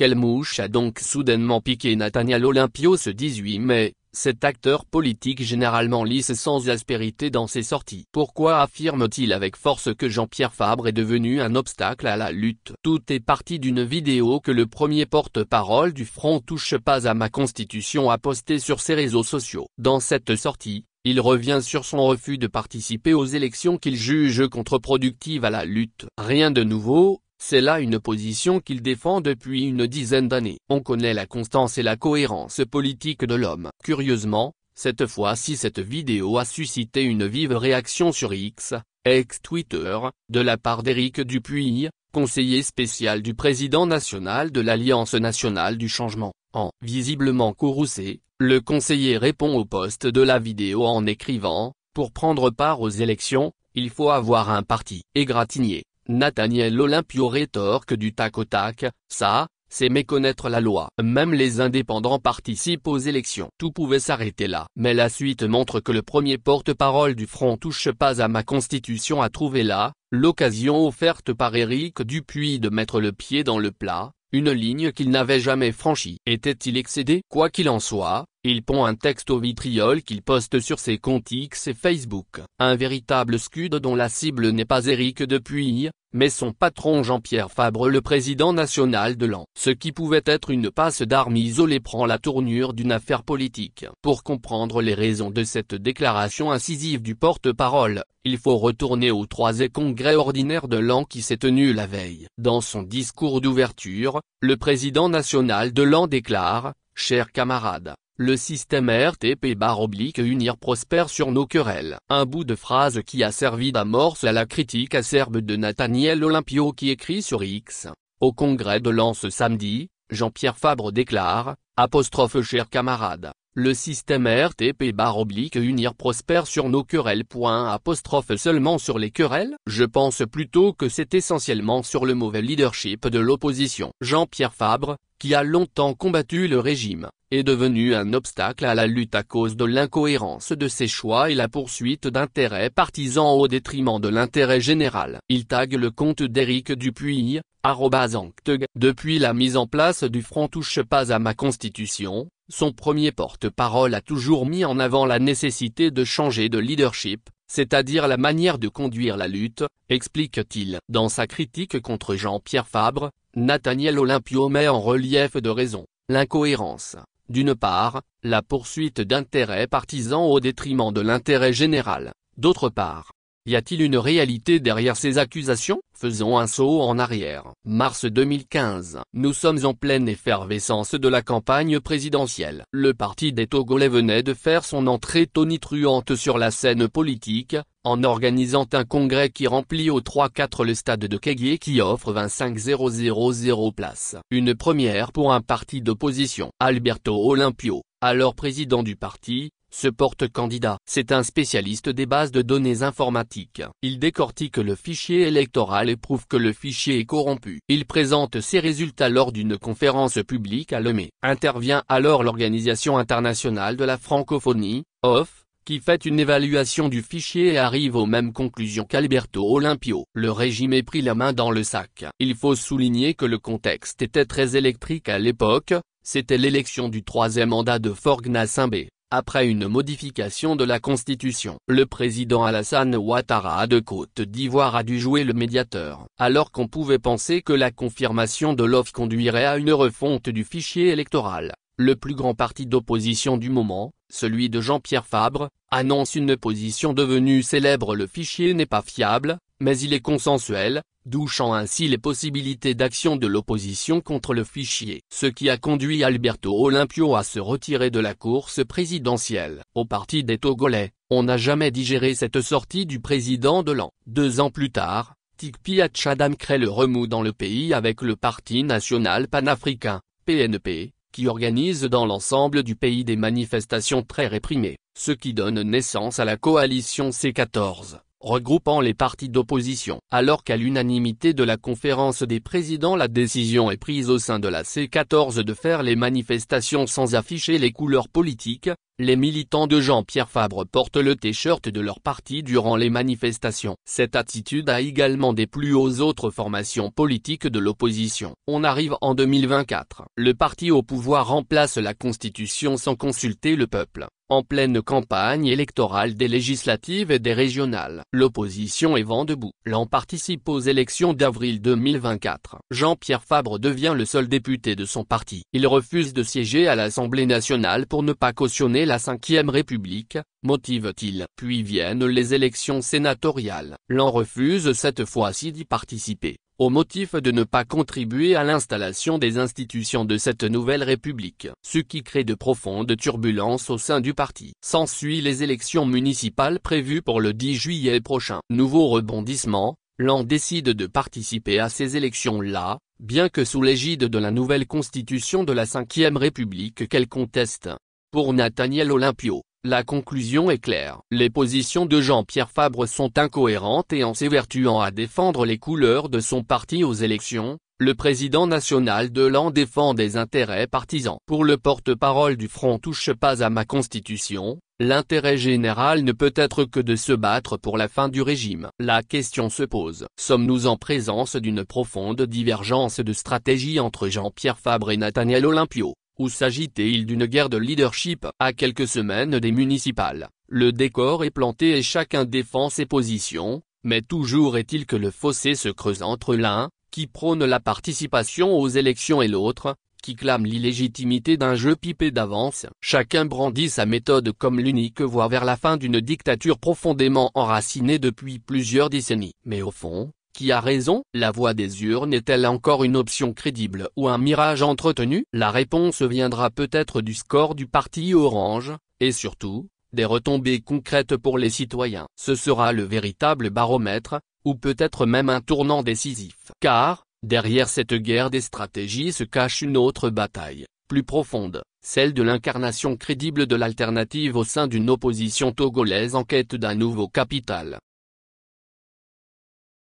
Quelle mouche a donc soudainement piqué Nathaniel Olympio ce 18 mai, cet acteur politique généralement lisse sans aspérité dans ses sorties? Pourquoi affirme-t-il avec force que Jean-Pierre Fabre est devenu un obstacle à la lutte? Tout est parti d'une vidéo que le premier porte-parole du Front Touche pas à ma Constitution a posté sur ses réseaux sociaux. Dans cette sortie, il revient sur son refus de participer aux élections qu'il juge contre-productives à la lutte. Rien de nouveau. C'est là une position qu'il défend depuis une dizaine d'années. On connaît la constance et la cohérence politique de l'homme. Curieusement, cette fois-ci cette vidéo a suscité une vive réaction sur X, ex-Twitter, de la part d'Éric Dupuy, conseiller spécial du président national de l'Alliance nationale du changement. Visiblement courroucé, le conseiller répond au post de la vidéo en écrivant « Pour prendre part aux élections, il faut avoir un parti » égratigné. Nathaniel Olympio rétorque du tac au tac, ça, c'est méconnaître la loi. Même les indépendants participent aux élections. Tout pouvait s'arrêter là. Mais la suite montre que le premier porte-parole du Front Touche pas à ma Constitution a trouvé là, l'occasion offerte par Éric Dupuy de mettre le pied dans le plat, une ligne qu'il n'avait jamais franchie. Était-il excédé? Quoi qu'il en soit, il pond un texte au vitriol qu'il poste sur ses comptes X et Facebook. Un véritable scud dont la cible n'est pas Éric Dupuy, mais son patron Jean-Pierre Fabre, le président national de l'AN. Ce qui pouvait être une passe d'armes isolée prend la tournure d'une affaire politique. Pour comprendre les raisons de cette déclaration incisive du porte-parole, il faut retourner au 3e congrès ordinaire de l'AN qui s'est tenu la veille. Dans son discours d'ouverture, le président national de l'AN déclare « Chers camarades, le système RTP/unir prospère sur nos querelles ». Un bout de phrase qui a servi d'amorce à la critique acerbe de Nathaniel Olympio qui écrit sur X. Au congrès de l'AN ce samedi, Jean-Pierre Fabre déclare « Chers camarades, le système RTP/unir prospère sur nos querelles. » Seulement sur les querelles? Je pense plutôt que c'est essentiellement sur le mauvais leadership de l'opposition. Jean-Pierre Fabre, qui a longtemps combattu le régime, est devenu un obstacle à la lutte à cause de l'incohérence de ses choix et la poursuite d'intérêts partisans au détriment de l'intérêt général. Il tague le compte d'Éric Dupuy, @ancteg. Depuis la mise en place du Front Touche pas à ma Constitution, son premier porte-parole a toujours mis en avant la nécessité de changer de leadership, c'est-à-dire la manière de conduire la lutte, explique-t-il. Dans sa critique contre Jean-Pierre Fabre, Nathaniel Olympio met en relief deux raisons. L'incohérence. D'une part, la poursuite d'intérêts partisans au détriment de l'intérêt général. D'autre part, y a-t-il une réalité derrière ces accusations? Faisons un saut en arrière. Mars 2015. Nous sommes en pleine effervescence de la campagne présidentielle. Le parti des Togolais venait de faire son entrée tonitruante sur la scène politique, en organisant un congrès qui remplit au 3/4 le stade de Kégué qui offre 25 000 places. Une première pour un parti d'opposition. Alberto Olympio, alors président du parti, se porte candidat. C'est un spécialiste des bases de données informatiques. Il décortique le fichier électoral et prouve que le fichier est corrompu. Il présente ses résultats lors d'une conférence publique à Lomé. Intervient alors l'Organisation internationale de la francophonie, OFF, qui fait une évaluation du fichier et arrive aux mêmes conclusions qu'Alberto Olympio. Le régime est pris la main dans le sac. Il faut souligner que le contexte était très électrique à l'époque, c'était l'élection du 3e mandat de Faure Gnassingbé. Après une modification de la Constitution, le président Alassane Ouattara de Côte d'Ivoire a dû jouer le médiateur. Alors qu'on pouvait penser que la confirmation de l'OFF conduirait à une refonte du fichier électoral, le plus grand parti d'opposition du moment, celui de Jean-Pierre Fabre, annonce une position devenue célèbre: le fichier n'est pas fiable, mais il est consensuel, douchant ainsi les possibilités d'action de l'opposition contre le fichier. Ce qui a conduit Alberto Olympio à se retirer de la course présidentielle. Au parti des Togolais, on n'a jamais digéré cette sortie du président de l'AN. 2 ans plus tard, Tikpi Atchadam crée le remous dans le pays avec le Parti national panafricain, PNP, qui organise dans l'ensemble du pays des manifestations très réprimées, ce qui donne naissance à la coalition C14. regroupant les partis d'opposition. Alors qu'à l'unanimité de la conférence des présidents la décision est prise au sein de la C14 de faire les manifestations sans afficher les couleurs politiques, les militants de Jean-Pierre Fabre portent le t-shirt de leur parti durant les manifestations. Cette attitude a également déplu aux autres formations politiques de l'opposition. On arrive en 2024. Le parti au pouvoir remplace la Constitution sans consulter le peuple. En pleine campagne électorale des législatives et des régionales, l'opposition est vent debout. L'on participe aux élections d'avril 2024. Jean-Pierre Fabre devient le seul député de son parti. Il refuse de siéger à l'Assemblée nationale pour ne pas cautionner la Ve République, motive-t-il. Puis viennent les élections sénatoriales. L'on refuse cette fois-ci d'y participer, au motif de ne pas contribuer à l'installation des institutions de cette nouvelle République, ce qui crée de profondes turbulences au sein du parti. S'ensuit les élections municipales prévues pour le 10 juillet prochain. Nouveau rebondissement, l'on décide de participer à ces élections-là, bien que sous l'égide de la nouvelle constitution de la Ve République qu'elle conteste. Pour Nathaniel Olympio, la conclusion est claire. Les positions de Jean-Pierre Fabre sont incohérentes et en s'évertuant à défendre les couleurs de son parti aux élections, le président national de l'AN défend des intérêts partisans. Pour le porte-parole du Front Touche pas à ma constitution, l'intérêt général ne peut être que de se battre pour la fin du régime. La question se pose. Sommes-nous en présence d'une profonde divergence de stratégie entre Jean-Pierre Fabre et Nathaniel Olympio? Ou s'agit-il d'une guerre de leadership? À quelques semaines des municipales, le décor est planté et chacun défend ses positions, mais toujours est-il que le fossé se creuse entre l'un, qui prône la participation aux élections et l'autre, qui clame l'illégitimité d'un jeu pipé d'avance. Chacun brandit sa méthode comme l'unique voie vers la fin d'une dictature profondément enracinée depuis plusieurs décennies. Mais au fond, qui a raison? La voie des urnes est-elle encore une option crédible ou un mirage entretenu? La réponse viendra peut-être du score du parti Orange, et surtout, des retombées concrètes pour les citoyens. Ce sera le véritable baromètre, ou peut-être même un tournant décisif. Car, derrière cette guerre des stratégies se cache une autre bataille, plus profonde, celle de l'incarnation crédible de l'alternative au sein d'une opposition togolaise en quête d'un nouveau capital.